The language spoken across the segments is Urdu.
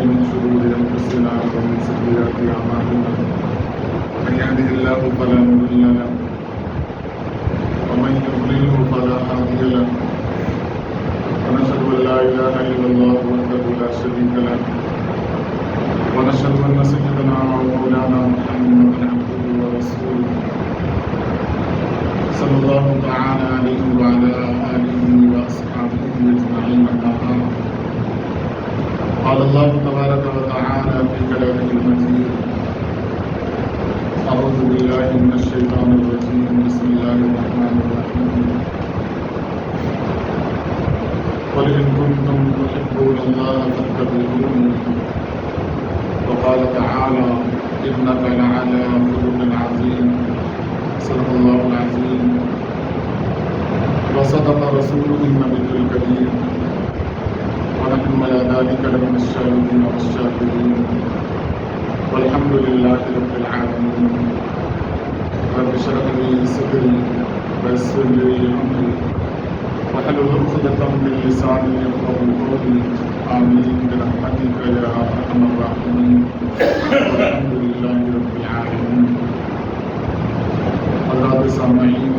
من شرور أنفسنا ومن سيئات أعمالنا من يهده الله فلا مضل له ومن يضلله فلا هادي له ونشهد أن لا إله إلا الله وحده لا شريك له ونشهد أن سيدنا ومولانا محمدا عبده ورسوله صلى الله تعالى عليه وعلى آله وأصحابه أجمعين أما بعد قال الله تبارك وتعالى في كلامه المجيد أعوذ بالله من الشيطان الرجيم بسم الله الرحمن الرحيم قل إن كنتم تحبون الله فاتبعوني وقال تعالى إنك لعلى خلق عظيم صدق الله العظيم وصدق رسوله النبي الكريم ونحن على ذلك لمن الشاهدين والشاكرين والحمد لله رب العالمين رب اشرح لي صدري ويسر لي أمري واحلل عقدة من لساني يفقهوا قولي آمين برحمتك يا أرحم الراحمين والحمد لله رب العالمين حضرات سامعین،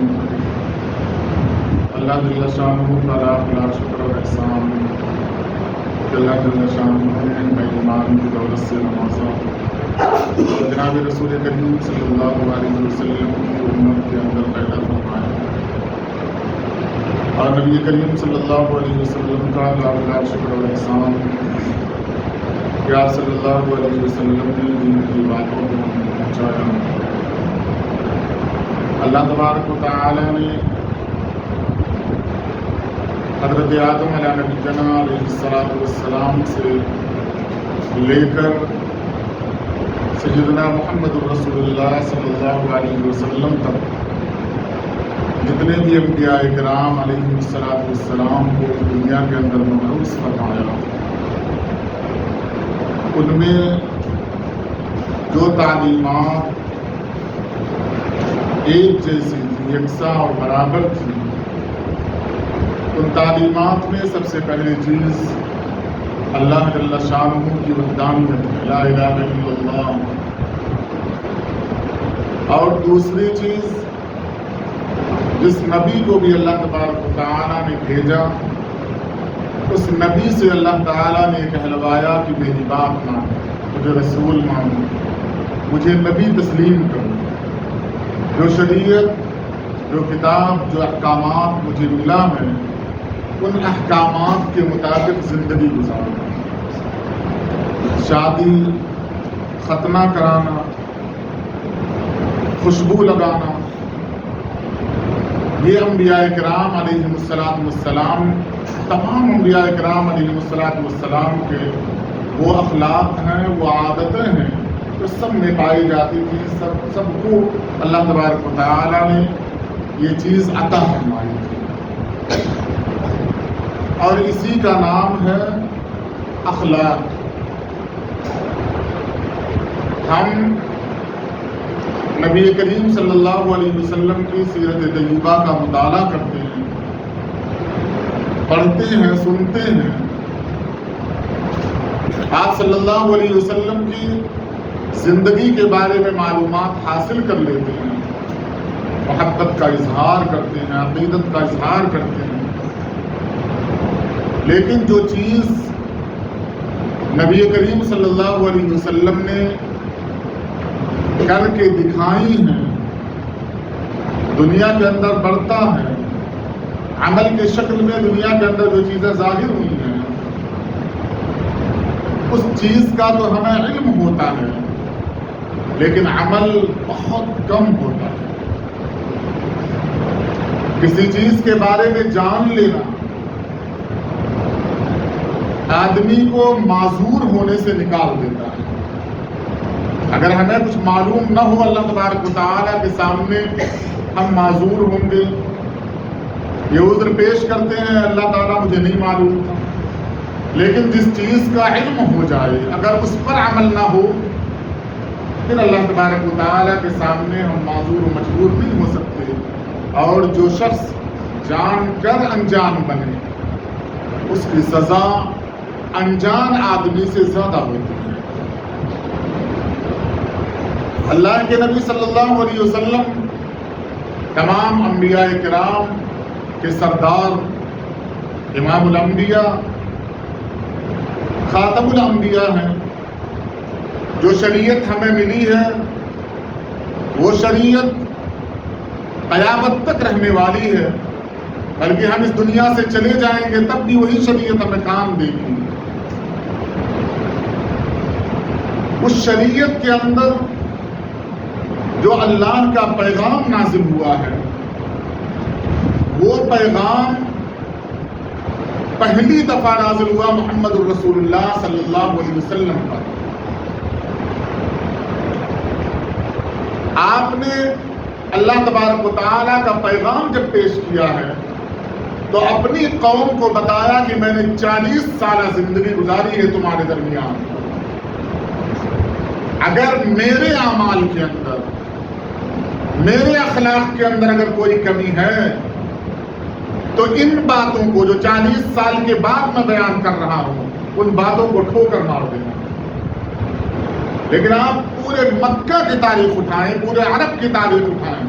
اللہ جل شانہ کا لاکھ شکر و احسان کہ اللہ جل شانہ نے میں ایمان کی دولت سے نوازا اور جناب رسول کریم صلی اللہ علیہ وسلم کی امت کے اندر پیدا فرمایا اور نبی کریم صلی اللہ علیہ وسلم کا لاکھ شکر و احسان کہ آپ صلی اللہ علیہ وسلم نے دین کی باتوں کو پہنچایا۔ اللہ تبارک و تعالی نے حضرت آدم علیہ نبینا علیہ السلام سے لے کر سیدنا محمد رسول اللہ صلی اللہ علیہ وسلم تک جتنے بھی انبیاء کرام علیہ السلام کو اس دنیا کے اندر مبعوث فرمایا، ان میں جو تعلیمات ایک جیسی تھی، یکساں اور برابر تھی، ان تعلیمات میں سب سے پہلی چیز اللہ جل شانہ کی وحدانیت ہے، لا الہ الا اللہ، اور دوسری چیز جس نبی کو بھی اللہ تبارک و تعالیٰ نے بھیجا اس نبی سے اللہ تعالیٰ نے کہلوایا کہ میری بات مانو، مجھے رسول مانو، مجھے نبی تسلیم کرو، جو شریعت، جو کتاب، جو احکامات مجھے ملا ہے ان احکامات کے مطابق زندگی گزارنا۔ شادی، ختنہ کرانا، خوشبو لگانا، یہ انبیاء کرام علیہ السلام، تمام انبیاء کرام علیہ السلام کے وہ اخلاق ہیں، وہ عادتیں ہیں تو سب میں پائی جاتی تھی، سب کو اللہ تبارک و تعالیٰ نے یہ چیز عطا فرمائی تھی، اور اسی کا نام ہے اخلاق۔ ہم نبی کریم صلی اللہ علیہ وسلم کی سیرت طیبہ کا مطالعہ کرتے ہیں، پڑھتے ہیں، سنتے ہیں، آپ صلی اللہ علیہ وسلم کی زندگی کے بارے میں معلومات حاصل کر لیتے ہیں، محبت کا اظہار کرتے ہیں، عقیدت کا اظہار کرتے ہیں، لیکن جو چیز نبی کریم صلی اللہ علیہ وسلم نے کر کے دکھائی ہیں، دنیا کے اندر بڑھتا ہے، عمل کے شکل میں دنیا کے اندر جو چیزیں ظاہر ہوئی ہیں اس چیز کا تو ہمیں علم ہوتا ہے لیکن عمل بہت کم ہوتا ہے۔ کسی چیز کے بارے میں جان لینا آدمی کو معذور ہونے سے نکال دیتا ہے۔ اگر ہمیں کچھ معلوم نہ ہو اللہ تبارک و تعالیٰ کے سامنے ہم معذور ہوں گے، یہ عذر پیش کرتے ہیں اللہ تعالیٰ مجھے نہیں معلوم تھا، لیکن جس چیز کا علم ہو جائے اگر اس پر عمل نہ ہو پھر اللہ تبارک و تعالیٰ کے سامنے ہم معذور و مجبور نہیں ہو سکتے، اور جو شخص جان کر انجان بنے اس کی سزا انجان آدمی سے زیادہ ہوتی ہیں۔ اللہ کے نبی صلی اللہ علیہ وسلم تمام انبیاء کرام کے سردار، امام الانبیاء، خاتم الانبیاء ہیں۔ جو شریعت ہمیں ملی ہے وہ شریعت قیامت تک رہنے والی ہے، بلکہ ہم اس دنیا سے چلے جائیں گے تب بھی وہی شریعت ہمیں کام دے گی۔ اس شریعت کے اندر جو اللہ کا پیغام نازل ہوا ہے، وہ پیغام پہلی دفعہ نازل ہوا محمد الرسول اللہ صلی اللہ علیہ وسلم پر۔ آپ نے اللہ تبارک و تعالیٰ کا پیغام جب پیش کیا ہے تو اپنی قوم کو بتایا کہ میں نے 40 سالہ زندگی گزاری ہے تمہارے درمیان، اگر میرے اعمال کے اندر، میرے اخلاق کے اندر اگر کوئی کمی ہے تو ان باتوں کو جو 40 سال کے بعد میں بیان کر رہا ہوں ان باتوں کو ٹھوکر مار دینا۔ لیکن آپ پورے مکہ کی تاریخ اٹھائیں، پورے عرب کی تاریخ اٹھائیں،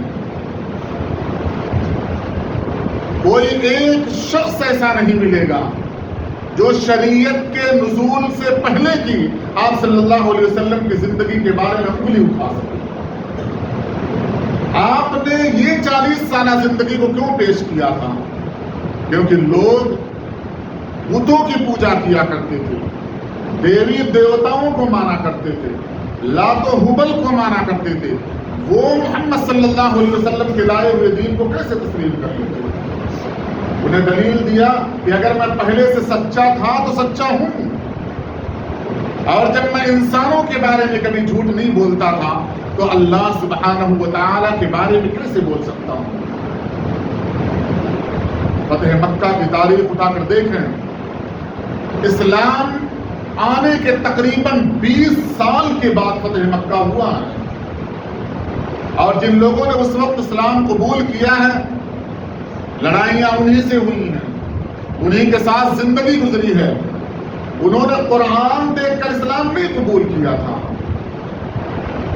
کوئی ایک شخص ایسا نہیں ملے گا جو شریعت کے نزول سے پہلے کی آپ صلی اللہ علیہ وسلم کی زندگی کے بارے میں انگلی اٹھا سکے۔ آپ نے یہ 40 سالہ زندگی کو کیوں پیش کیا تھا؟ کیونکہ لوگ بتوں کی پوجا کیا کرتے تھے، دیوی دیوتاؤں کو مانا کرتے تھے، لات و حبل کو مانا کرتے تھے۔ وہ محمد صلی اللہ علیہ وسلم کے لائے ہوئے دین کو کیسے تسلیم کر لیتے؟ انہیں دلیل دیا کہ اگر میں پہلے سے سچا تھا تو سچا ہوں، اور جب میں انسانوں کے بارے میں کبھی جھوٹ نہیں بولتا تھا تو اللہ سبحانہ و تعالیٰ کے بارے میں کیسے بول سکتا ہوں؟ فتح مکہ کی تاریخ اٹھا کر دیکھیں، اسلام آنے کے تقریباً 20 سال کے بعد فتح مکہ ہوا ہے، اور جن لوگوں نے اس وقت اسلام قبول کیا ہے لڑائیاں انہی سے ہوئی ہیں، انہی کے ساتھ زندگی گزری ہے۔ انہوں نے قرآن دیکھ کر اسلام نہیں قبول کیا تھا،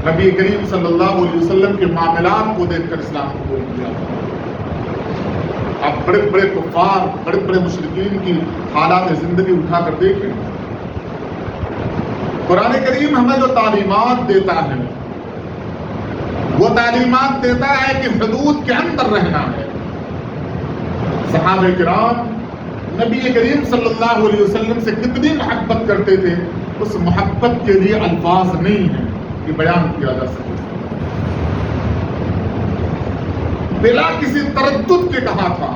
نبی کریم صلی اللہ علیہ وسلم کے معاملات کو دیکھ کر اسلام قبول کیا تھا۔ اب بڑے بڑے کفار، بڑے بڑے مشرکین کی حالات زندگی اٹھا کر دیکھیں۔ قرآن کریم ہمیں جو تعلیمات دیتا ہے وہ تعلیمات دیتا ہے کہ حدود کے اندر رہنا ہے۔ صحابہ کرام نبی کریم صلی اللہ علیہ وسلم سے کتنی محبت کرتے تھے، اس محبت کے لیے الفاظ نہیں ہیں کہ بیان کیا جا سکے۔ بلا کسی تردد کے کہا تھا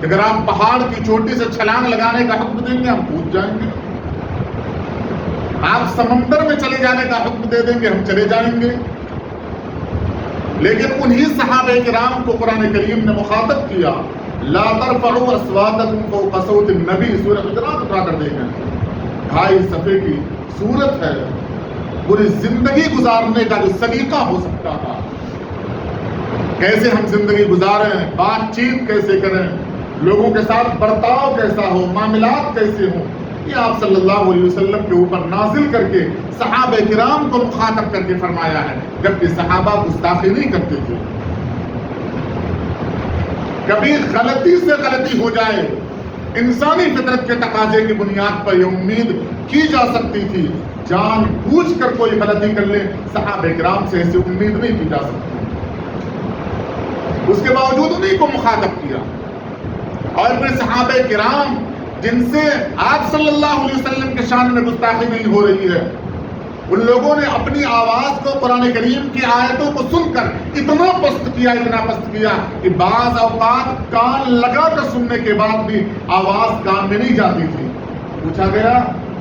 کہ اگر آپ پہاڑ کی چوٹی سے چھلانگ لگانے کا حکم دیں گے ہم کود جائیں گے، آپ سمندر میں چلے جانے کا حکم دے دیں گے ہم چلے جائیں گے۔ لیکن انہی صحابہ کرام کو قرآن کریم نے مخاطب کیا، لا ترفعوا اصواتکم فوق صوت النبی، سورہ حجرات اٹھا کر دیکھیں، 2.5 صفحے کی سورت ہے۔ پوری زندگی گزارنے کا جو سلیقہ ہو سکتا تھا، کیسے ہم زندگی گزاریں، بات چیت کیسے کریں، لوگوں کے ساتھ برتاؤ کیسا ہو، معاملات کیسے ہوں، یہ آپ صلی اللہ علیہ وسلم کے اوپر نازل کر کے صحابہ کرام کو مخاطب کر کے فرمایا ہے، جبکہ صحابہ گستاخی نہیں کرتے تھے۔ کبھی غلطی سے غلطی ہو جائے، انسانی فطرت کے تقاضے کی بنیاد پر یہ امید کی جا سکتی تھی، جان بوجھ کر کوئی غلطی کر لے صحابہ کرام سے ایسی امید نہیں کی جا سکتی۔ اس کے باوجود انہیں کو مخاطب کیا، اور پھر صحابہ کرام جن سے آپ صلی اللہ علیہ وسلم کے شان میں گستاخی نہیں ہو رہی ہے، ان لوگوں نے اپنی آواز کو قرآن کریم کی آیتوں کو سن کر اتنا پست کیا کہ بعض اوقات کان لگا کر سننے کے بعد بھی آواز کان میں نہیں جاتی تھی۔ پوچھا گیا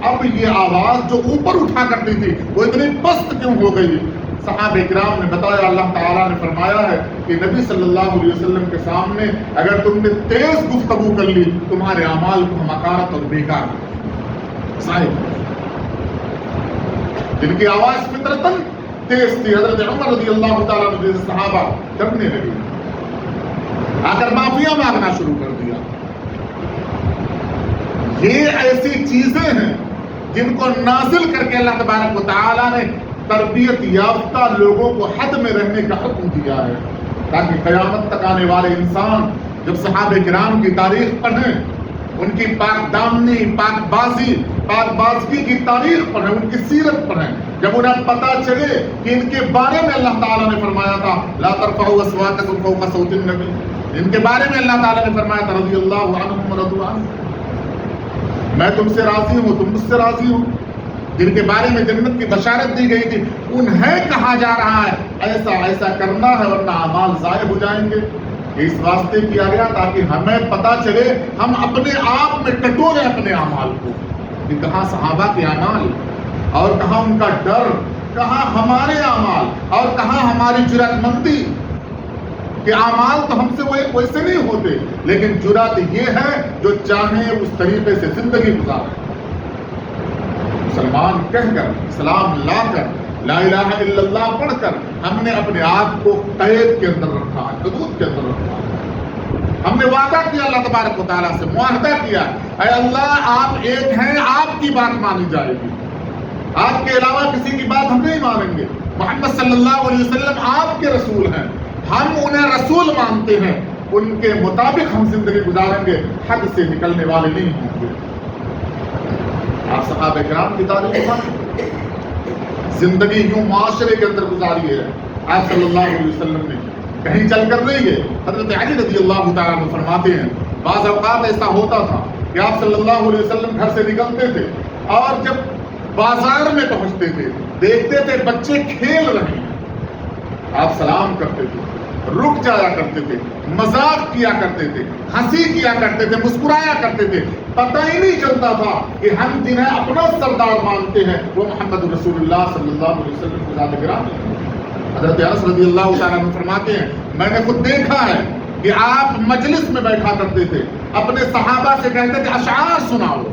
اب یہ آواز جو اوپر اٹھا کرتی تھی وہ اتنی پست کیوں ہو گئی؟ صحابہ کرام نے بتایا، اللہ تعالیٰ نے فرمایا ہے کہ نبی صلی اللہ علیہ وسلم کے سامنے اگر تم نے تیز گفتگو کر لی تمہارے اعمال کو ہم حقارت اور بیکار صاحب، جن کی آواز فطرتاً تیز تھی، حضرت عمر رضی اللہ تعالیٰ عنہ جیسے صحابہ ڈرنے لگے، آ کر معافیاں مانگنا شروع کر دیا۔ یہ ایسی چیزیں ہیں جن کو نازل کر کے اللہ تبارک و تعالیٰ نے تربیت یافتہ لوگوں کو حد میں رہنے کا حکم دیا ہے، تاکہ قیامت تک آنے والے انسان جب صحابہ کرام کی تاریخ پڑھیں، ان کی پاک دامنی، پاک بازگی کی تاریخ پڑھیں، ان کی سیرت پڑھیں، جب انہیں پتہ چلے کہ ان کے بارے میں اللہ تعالیٰ نے فرمایا تھا لا ترفعوا اصواتکم فوق صوت النبی، ان کے بارے میں اللہ تعالیٰ نے فرمایا تھا رضی اللہ عنہم ورضوا عنہ، میں تم سے راضی ہوں، تم مجھ سے راضی ہو، جن کے بارے میں جنت کی بشارت دی گئی تھی انہیں کہا جا رہا ہے ایسا ایسا کرنا ہے ورنہ اعمال ضائع ہو جائیں گے۔ اس واسطے کیا گیا تاکہ ہمیں پتہ چلے، ہم اپنے آپ میں ٹٹولیں اپنے اعمال کو کہ کہاں صحابہ کے اعمال اور کہاں ان کا ڈر، کہاں ہمارے اعمال اور کہاں ہماری جرأت مندی کہ اعمال تو ہم سے ویسے نہیں ہوتے، لیکن جرأت یہ ہے جو چاہیں اس طریقے سے زندگی گزارے۔ مسلمان کہہ کر، اسلام لا کر، لا الہ الا اللہ پڑھ کر ہم نے اپنے آپ کو قید کے اندر رکھا ہے، حدود کے اندر رکھا ہے۔ ہم نے وعدہ کیا اللہ تبارک و تعالیٰ سے، معاہدہ کیا اے اللہ آپ ایک ہیں، آپ کی بات مانی جائے گی، آپ کے علاوہ کسی کی بات ہم نہیں مانیں گے۔ محمد صلی اللہ علیہ وسلم آپ کے رسول ہیں، ہم انہیں رسول مانتے ہیں، ان کے مطابق ہم زندگی گزاریں گے، حد سے نکلنے والے نہیں ہوں گے۔ آپ صحابہ کرام کی تاریخ پر زندگی یوں معاشرے کے اندر گزاری ہے۔ آپ صلی اللہ علیہ وسلم نے کہیں چل کر نہیں گئے۔ حضرت علی رضی اللہ تعالیٰ عنہ فرماتے ہیں بعض اوقات ایسا ہوتا تھا کہ آپ صلی اللہ علیہ وسلم گھر سے نکلتے تھے اور جب بازار میں پہنچتے تھے دیکھتے تھے بچے کھیل رہے ہیں، آپ سلام کرتے تھے، رک جایا کرتے تھے، مذاق کیا کرتے تھے، ہنسی کیا کرتے تھے، مسکرایا کرتے تھے، پتہ ہی نہیں چلتا تھا کہ ہم جنہیں اپنا سردار مانتے ہیں وہ محمد رسول اللہ صلی اللہ علیہ وسلم کے ذات گرامی ہیں۔ حضرت انس رضی اللہ تعالیٰ عنہ فرماتے ہیں میں نے خود دیکھا ہے کہ آپ مجلس میں بیٹھا کرتے تھے، اپنے صحابہ سے کہتے تھے اشعار سناؤ۔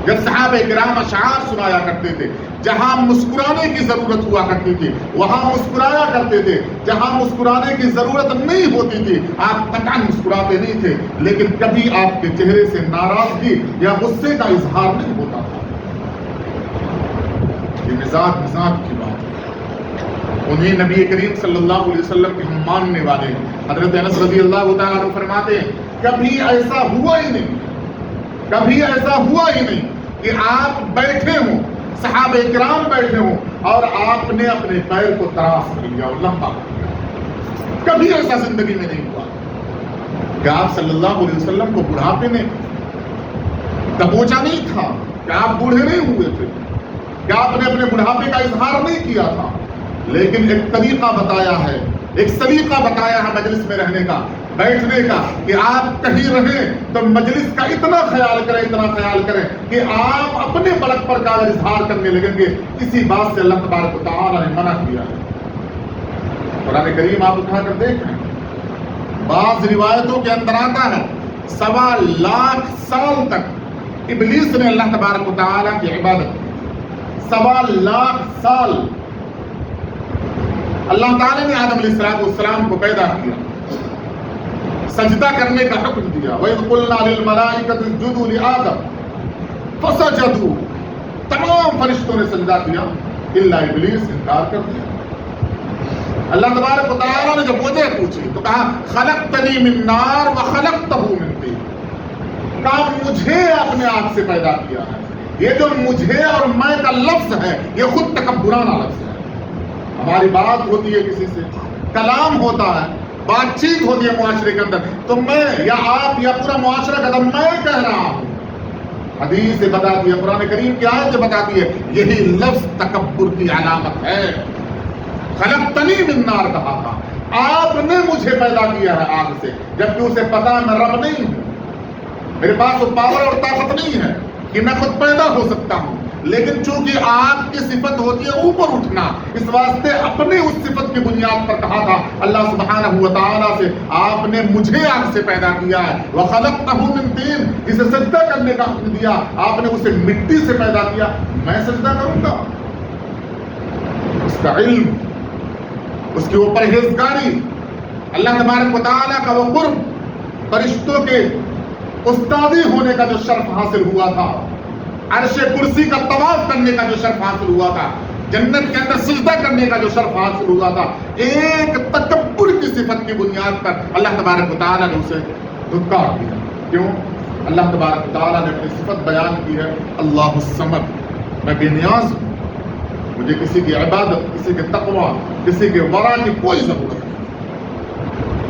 جب صحابہ کرام اشعار سنایا کرتے تھے، جہاں مسکرانے کی ضرورت ہوا کرتی تھی وہاں مسکرایا کرتے تھے، جہاں مسکرانے کی ضرورت نہیں ہوتی تھی آپ قطعاً مسکراتے نہیں تھے، لیکن کبھی آپ کے چہرے سے ناراضگی یا غصے کا اظہار نہیں ہوتا تھا۔ یہ مزاج کی بات ہے، انہیں نبی کریم صلی اللہ علیہ وسلم کے ہم ماننے والے ہیں۔ حضرت انس رضی اللہ تعالیٰ عنہ فرماتے ہیں کبھی ایسا ہوا ہی نہیں، کبھی ایسا ہوا ہی نہیں کہ آپ بیٹھے ہوں، صحابہ کرام بیٹھے ہوں اور آپ نے اپنے پیر کو تراش کر لیا اور لمبا کر لیا، کبھی ایسا زندگی میں نہیں ہوا کہ آپ صلی اللہ علیہ وسلم کو بڑھاپے میں دبوچا نہیں تھا، کہ آپ بوڑھے نہیں ہوئے تھے، کہ آپ نے اپنے بڑھاپے کا اظہار نہیں کیا تھا، لیکن ایک طریقہ بتایا ہے، ایک سلیقہ بتایا ہے مجلس میں رہنے کا، بیٹھنے کا، کہ آپ کہیں رہیں تو مجلس کا اتنا خیال کریں کہ آپ اپنے بڑک پر کا اظہار کرنے لگیں گے۔ اسی بات سے اللہ تبارک و تعالیٰ نے منع کیا ہے۔ قرآن کریم آپ اٹھا کر دیکھیں، بعض روایتوں کے اندر آتا ہے 1.25 لاکھ سال تک ابلیس نے اللہ تبارک و تعالیٰ کی عبادت کی، 1.25 لاکھ سال اللہ تعالیٰ نے آدم علیہ السلام کو پیدا کیا، سجدہ کرنے کا حکم دیا، وَإِذْ قُلْنَا لِلْمَلَائِكَةِ اسْجُدُوا لِآدَمَ فَسَجَدُوا، تمام فرشتوں نے سجدہ کیا الا ابلیس انکار کر دیا۔ اللہ تبارک و تعالیٰ نے جب وجہ پوچھی تو کہا خَلَقْتَنِي مِن نَّارٍ وَخَلَقْتَهُ مِن طِينٍ، کہا مجھے اپنے آپ سے پیدا کیا ہے۔ یہ جو مجھے اور میں کا لفظ ہے یہ خود تکبرانہ لفظ ہے۔ ہماری بات ہوتی ہے کسی سے، کلام ہوتا ہے، بات چیت ہوتی ہے معاشرے کے اندر، تو میں یا آپ یا پورا معاشرہ کہتا میں کہہ رہا ہوں۔ حدیث بتاتی ہے، قرآن کریم کی آیت بتاتی ہے یہی لفظ تکبر کی علامت ہے۔ خلقتنی من نار کہا تھا، آپ نے مجھے پیدا کیا ہے آگ سے، جبکہ اسے پتا میں رب نہیں ہوں، میرے پاس وہ پاور اور طاقت نہیں ہے کہ میں خود پیدا ہو سکتا ہوں، لیکن چونکہ آگ کی صفت ہوتی ہے اوپر اٹھنا، اس واسطے اپنے اس صفت کی بنیاد پر کہا تھا اللہ سبحانہ و تعالیٰ سے آپ نے مجھے آگ سے پیدا کیا ہے، وَخَلَقْتَهُ مِن طِينٍ، اسے سجدہ کرنے کا حکم دیا، آپ نے اسے مٹی سے پیدا کیا، میں سجدہ کروں گا؟ اس کا علم، اس کی وہ پرہیزگاری، اللہ تبارک و تعالیٰ کا وہ قرب، فرشتوں کے استادی ہونے کا جو شرف حاصل ہوا تھا، عرش کرسی کا طواف کرنے کا جو شرف حاصل ہوا تھا، جنت کے اندر سجدہ کرنے کا جو شرف حاصل ہوا تھا، ایک تکبر کی صفت کی بنیاد پر اللہ تبارک و تعالیٰ نے اسے دھتکار دیا. کیوں؟ اللہ تبارک و تعالیٰ نے اپنی صفت بیان کی ہے، اللہ الصمد، میں بے نیاز ہوں، مجھے کسی کی عبادت، کسی کے تقوی، کسی کے ورع کی کوئی ضرورت نہیں.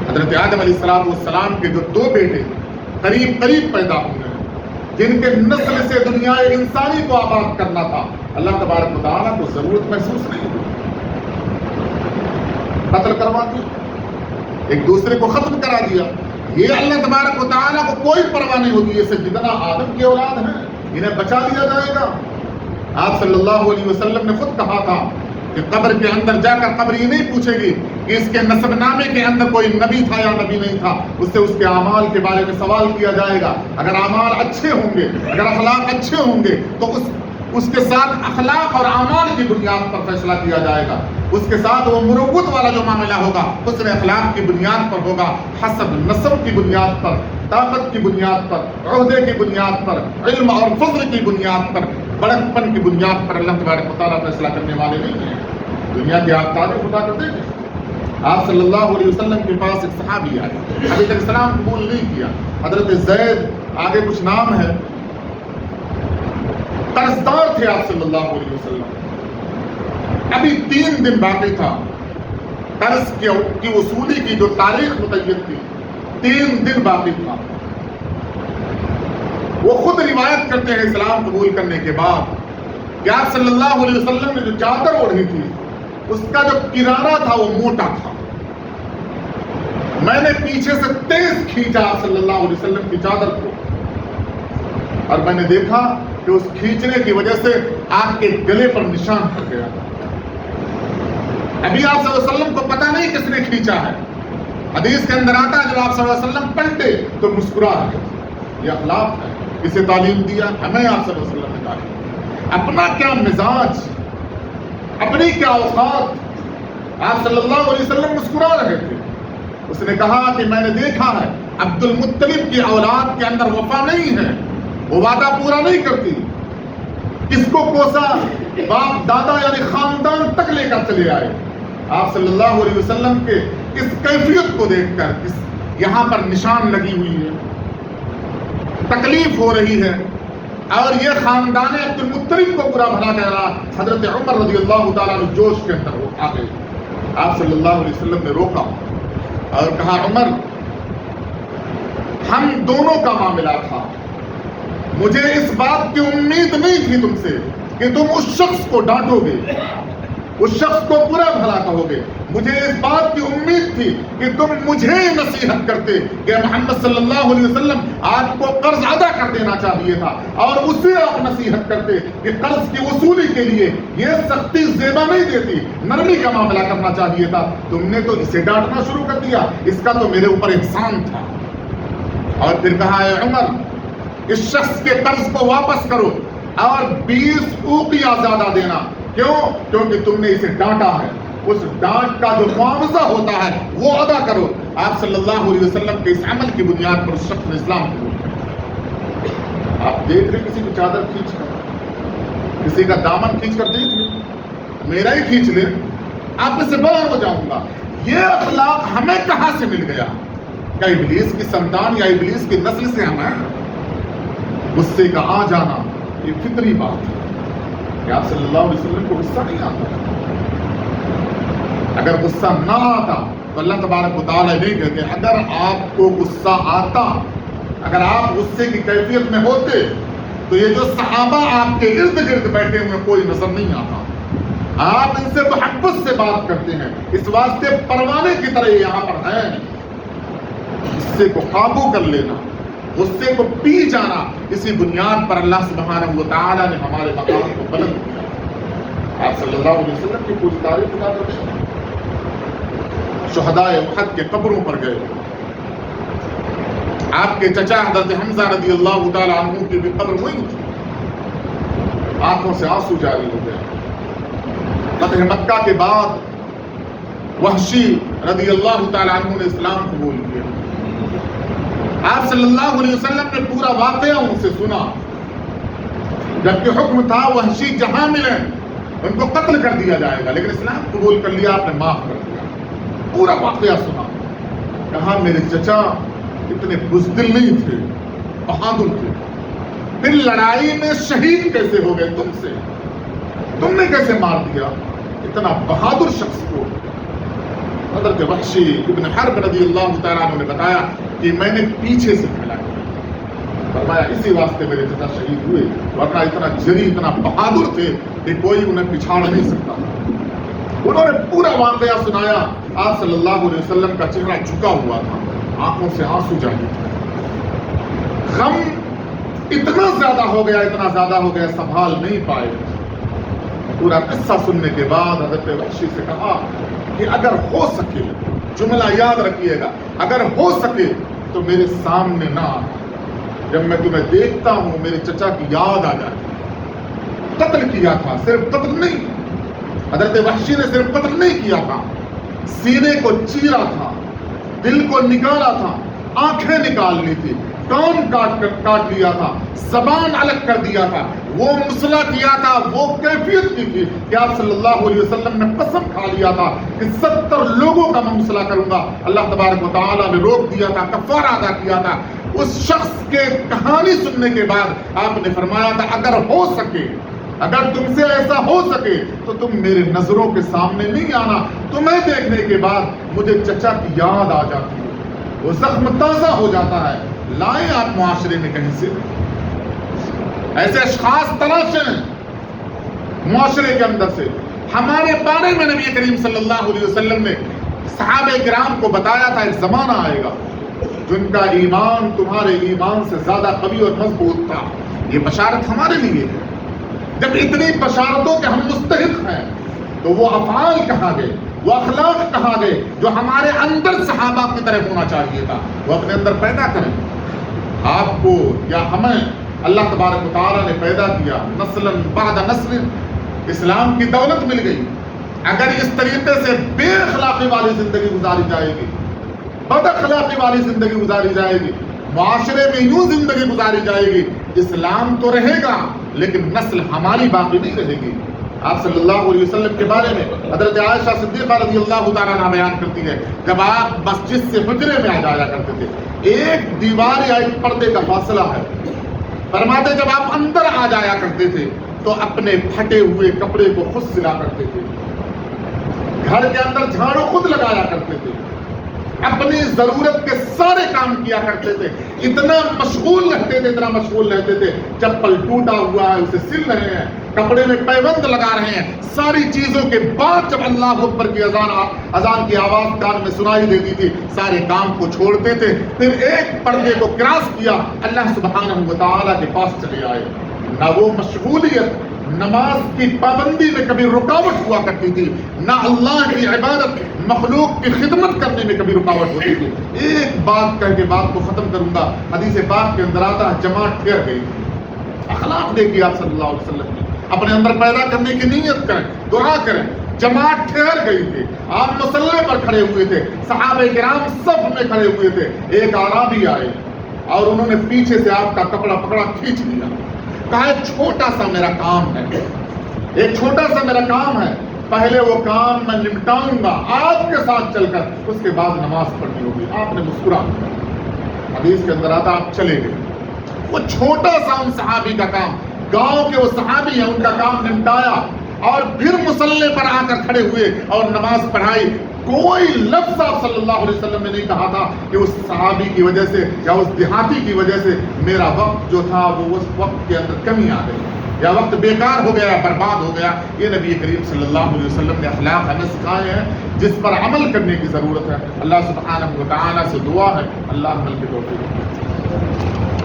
حضرت آدم علیہ السلام کے جو دو بیٹے قریب قریب پیدا ہوئے ہیں، جن کے نسل سے دنیا انسانی کو آباد کرنا تھا، اللہ تبارک و تعالیٰ کو ضرورت محسوس نہیں ہوئی. قتل کروا دیا، ایک دوسرے کو ختم کرا دیا. یہ اللہ تبارک و تعالیٰ کو کوئی پرواہ نہیں ہوگی. یہ سیدنا آدم کی اولاد ہیں، انہیں بچا لیا جائے گا. آپ صلی اللہ علیہ وسلم نے خود کہا تھا کہ قبر کے اندر جا کر قبر یہ نہیں پوچھے گی کہ اس کے نسب نامے کے اندر کوئی نبی تھا یا نبی نہیں تھا، اس سے اس کے اعمال کے بارے میں سوال کیا جائے گا. اگر اعمال اچھے ہوں گے، اگر اخلاق اچھے ہوں گے تو اس کے ساتھ اخلاق اور اعمال کی بنیاد پر فیصلہ کیا جائے گا. اس کے ساتھ وہ مروت والا جو معاملہ ہوگا حسن اخلاق کی بنیاد پر ہوگا، حسب نسب کی بنیاد پر، طاقت کی بنیاد پر، عہدے کی بنیاد پر، علم اور فضل کی بنیاد پر، بڑکپن کی بنیاد پر اللہ تبارک و تعالیٰ فیصلہ کرنے والے نہیں ہیں. دنیا کی آپ تعریف اٹھا کر دیکھیں. آپ صلی اللہ علیہ وسلم کے پاس ایک صحابی آئے، ابھی تک اسلام قبول نہیں کیا، حضرت زید، آگے کچھ نام ہے، قرضدار تھے آپ صلی اللہ علیہ وسلم. ابھی 3 دن باقی تھا قرض کی وصولی کی جو تاریخ متعین تھی، 3 دن باقی تھا. وہ خود روایت کرتے ہیں اسلام قبول کرنے کے بعد کہ آپ صلی اللہ علیہ وسلم نے جو چادر اوڑھی تھی اس کا جو کنارہ تھا وہ موٹا تھا. میں نے پیچھے سے تیز کھینچا آپ صلی اللہ علیہ وسلم کی چادر کو، اور میں نے دیکھا کہ اس کھینچنے کی وجہ سے آپ کے گلے پر نشان پڑ گیا. ابھی آپ صلی اللہ علیہ وسلم کو پتہ نہیں کس نے کھینچا ہے. حدیث کے اندر آتا ہے جب آپ صلی اللہ علیہ وسلم پلٹے تو مسکرا رہے. یہ اخلاق ہے. کسے تعلیم دیا؟ ہمیں آپ صلی اللہ علیہ وسلم نے تعلیم. اپنا کیا مزاج، اپنی کیا اوقات. آپ صلی اللہ علیہ وسلم مسکرا رہے تھے. اس نے کہا کہ میں نے دیکھا ہے عبد المطلب کی اولاد کے اندر وفا نہیں ہے، وہ وعدہ پورا نہیں کرتی. کس کو کوسا باپ دادا یعنی خاندان تک لے کر چلے آئے. آپ صلی اللہ علیہ وسلم کے اس کیفیت کو دیکھ کر یہاں پر نشان لگی ہوئی ہے، تکلیف ہو رہی ہے، اور یہ خاندان عبد المطلب کو برا بھلا کہہ رہا. حضرت عمر رضی اللہ تعالیٰ عنہ جوش کے اندر وہ آ گئے. آپ صلی اللہ علیہ وسلم نے روکا اور کہا عمر، ہم دونوں کا معاملہ تھا، مجھے اس بات کی امید نہیں تھی تم سے کہ تم اس شخص کو ڈانٹو گے، اس شخص کو برا بھلا کہو گے. مجھے اس بات کی امید تھی کہ تم مجھے نصیحت کرتے کہ محمد صلی اللہ علیہ وسلم آپ کو قرض ادا کر دینا چاہیے تھا، اور اسے آپ نصیحت کرتے کہ قرض کی وصولی کے لیے یہ سختی زیبا نہیں دیتی، نرمی کا معاملہ کرنا چاہیے تھا. تم نے تو اسے ڈانٹنا شروع کر دیا، اس کا تو میرے اوپر احسان تھا. اور پھر کہا ہے عمر، اس شخص کے قرض کو واپس کرو اور 20 اوقیہ زیادہ دینا. کیوں؟ کیونکہ تم نے اسے ڈانٹا ہے. اس ڈانٹ کا جو معاوضہ ہوتا ہے وہ ادا کرو. آپ صلی اللہ علیہ وسلم کے اس عمل کی بنیاد پر اس شخص نے اسلام قبول کیا. آپ دیکھ رہے کسی کی چادر کھینچ کر، کسی کا دامن کھینچ کر دیکھ لیں، میرا ہی کھینچ لیں، آپ میں سے باہر ہو جاؤں گا. یہ اخلاق ہمیں کہاں سے مل گیا؟ کیا ابلیس کی سنتان یا ابلیس کی نسل سے ہم ہیں؟ غصے کا آ جانا یہ فطری بات ہے کہ آپ صلی اللہ علیہ وسلم کو غصہ نہیں آتا. اگر غصہ نہ آتا تو اللہ تبارک و تعالیٰ نہیں کہتے. اگر آپ کو غصہ آتا، اگر آپ غصے کی کیفیت میں ہوتے تو یہ جو صحابہ آپ کے ارد گرد بیٹھے ہوئے کوئی نظر نہیں آتا. آپ ان سے محبت سے بات کرتے ہیں، اس واسطے پروانے کی طرح یہاں پر ہیں. غصے کو قابو کر لینا، غصے کو پی جانا، اسی بنیاد پر اللہ سبحانہ و تعالیٰ نے ہمارے مقام کو بلند کیا. آپ صلی اللہ علیہ وسلم کی پوری تعریف ادا کرتے ہیں. شہدائے احد کے قبروں پر گئے. آپ کے چچا حضرت حمزہ رضی اللہ تعالیٰ عنہ کی بھی قبر وہی تھی. آنکھوں سے آنسو جاری ہو گئے. فتح مکہ کے بعد وحشی رضی اللہ تعالیٰ عنہ نے اسلام قبول کیا. آپ صلی اللہ علیہ وسلم نے پورا واقعہ ان سے سنا. جبکہ حکم تھا وحشی جہاں ملے ان کو قتل کر دیا جائے گا، لیکن اسلام قبول کر لیا، آپ نے معاف کر دیا۔ پورا واقعہ سنا، کہا میرے چچا اتنے بزدل نہیں تھے، بہادر تھے، پھر لڑائی میں شہید کیسے ہو گئے تم نے کیسے مار دیا اتنا بہادر شخص کو؟ حضرت وحشی ابن حرب رضی اللہ تعالیٰ عنہ نے بتایا کہ میں نے پیچھے سے پھیلا کیا، فرمایا اسی واسطے میرے چچا شہید ہوئے، ورنہ اتنا جری اتنا بہادر تھے کہ کوئی انہیں پچھاڑ نہیں سکتا تھا۔ انہوں نے پورا واقعہ سنایا۔ آپ صلی اللہ علیہ وسلم کا چہرہ جھکا ہوا تھا، آنکھوں سے آنسو جاری تھے، غم اتنا زیادہ ہو گیا سنبھال نہیں پائے۔ پورا قصہ سننے کے بعد حضرت وحشی سے کہا کہ اگر ہو سکے، جملہ یاد رکھیے گا، اگر ہو سکے تو میرے سامنے نہ آنا، جب میں تمہیں دیکھتا ہوں میرے چچا کی یاد آ جاتی ہے۔ قتل کیا تھا، صرف قتل نہیں، حضرت وحشی نے صرف قتل نہیں کیا تھا، سینے کو چیرا تھا، دل کو نکالا تھا، آنکھیں نکال لی تھی، کان کاٹ لیا تھا، زبان الگ کر دیا تھا، وہ مسئلہ کیا تھا، وہ کیفیت کی تھی کہ آپ صلی اللہ علیہ وسلم نے قسم کھا لیا تھا کہ 70 لوگوں کا میں مسئلہ کروں گا۔ اللہ تبارک و تعالیٰ نے روک دیا تھا، کفارہ ادا کیا تھا۔ اس شخص کے کہانی سننے کے بعد آپ نے فرمایا تھا اگر ہو سکے، اگر تم سے ایسا ہو سکے تو تم میرے نظروں کے سامنے نہیں آنا، تمہیں دیکھنے کے بعد مجھے چچا کی یاد آ جاتی ہے، وہ زخم تازہ ہو جاتا ہے۔ لائیں آپ معاشرے میں کہیں سے ایسے اشخاص تلاشیں معاشرے کے اندر سے۔ ہمارے بارے میں نبی کریم صلی اللہ علیہ وسلم نے صحابہ کرام کو بتایا تھا ایک زمانہ آئے گا جن کا ایمان تمہارے ایمان سے زیادہ قوی اور مضبوط تھا۔ یہ بشارت ہمارے لیے ہے۔ جب اتنی بشارتوں کے ہم مستحق ہیں تو وہ افعال کہاں گئے، وہ اخلاق کہاں گئے جو ہمارے اندر صحابہ کی طرح ہونا چاہیے تھا، وہ اپنے اندر پیدا کریں۔ آپ کو یا ہمیں اللہ تبارک و تعالیٰ نے پیدا کیا، نسلاً بعد نسل اسلام کی دولت مل گئی۔ اگر اس طریقے سے بے اخلاقی والی زندگی گزاری جائے گی، بد اخلاقی والی زندگی گزاری جائے گی، معاشرے میں یوں زندگی گزاری جائے گی، اسلام تو رہے گا لیکن نسل ہماری باقی نہیں رہے گی۔ آپ صلی اللہ علیہ وسلم کے بارے میں حضرت عائشہ صدیقہ رضی اللہ تعالیٰ عنہ بیان کرتی ہے، جب آپ مسجد سے حجرے میں آ جایا کرتے تھے، ایک دیوار یا ایک پردے کا فاصلہ ہے، فرماتے جب آپ اندر آ جایا کرتے تھے تو اپنے پھٹے ہوئے کپڑے کو خود سلا کرتے تھے، گھر کے اندر جھاڑو خود لگایا کرتے تھے، اپنی ضرورت کے سارے کام کیا کرتے تھے، اتنا مشغول رہتے تھے، چپل ٹوٹا ہوا ہے اسے سل رہے ہیں، کپڑے میں پیوند لگا رہے ہیں، ساری چیزوں کے بعد جب اللہ اکبر کی اذان کی آواز کان میں سنائی دیتی تھی سارے کام کو چھوڑتے تھے، پھر ایک پردے کو کراس کیا، اللہ سبحانہ و تعالیٰ کے پاس چلے آئے۔ نہ وہ مشغولیت نماز کی پابندی میں کبھی رکاوٹ ہوا کرتی تھی، نہ اللہ کی عبادت مخلوق کی خدمت کرنے میں کبھی رکاوٹ ہوتی تھی۔ ایک بات کہہ کے بات کو ختم کروں گا، حدیث پاک کے اندر آتا ہے جماعت ٹھہر گئی۔ اخلاق دیکھیے آپ صلی اللہ علیہ وسلم کی، اپنے اندر پیدا کرنے کی نیت کریں، دعا کریں۔ جماعت ٹھہر گئی تھی، آپ مصلے پر کھڑے ہوئے تھے، صحابہ کرام صف میں کھڑے ہوئے تھے، ایک اعرابی آئے اور انہوں نے پیچھے سے آپ کا کپڑا پکڑا، کھینچ لیا، کہا ایک چھوٹا سا میرا کام ہے، ایک چھوٹا سا میرا کام ہے، پہلے وہ کام میں نمٹاؤں گا آپ کے ساتھ چل کر، اس کے بعد نماز پڑھنی ہوگی۔ آپ نے مسکرا، حدیث کے اندر آتا آپ چلے گئے۔ وہ چھوٹا سا ان صحابی کا کام، گاؤں کے وہ صحابی ہیں، ان کا کام نمٹایا اور پھر مصلے پر آ کر کھڑے ہوئے اور نماز پڑھائی۔ کوئی لفظ آپ صلی اللہ علیہ وسلم نے نہیں کہا تھا کہ اس صحابی کی وجہ سے یا اس دیہاتی کی وجہ سے میرا وقت جو تھا وہ اس وقت کے اندر کمی آ گئی یا وقت بیکار ہو گیا، برباد ہو گیا۔ یہ نبی کریم صلی اللہ علیہ وسلم نے اخلاق ہمیں سکھائے ہیں جس پر عمل کرنے کی ضرورت ہے۔ اللہ سبحانہ و تعالیٰ سے دعا ہے اللہ عمل کی توفیق دے۔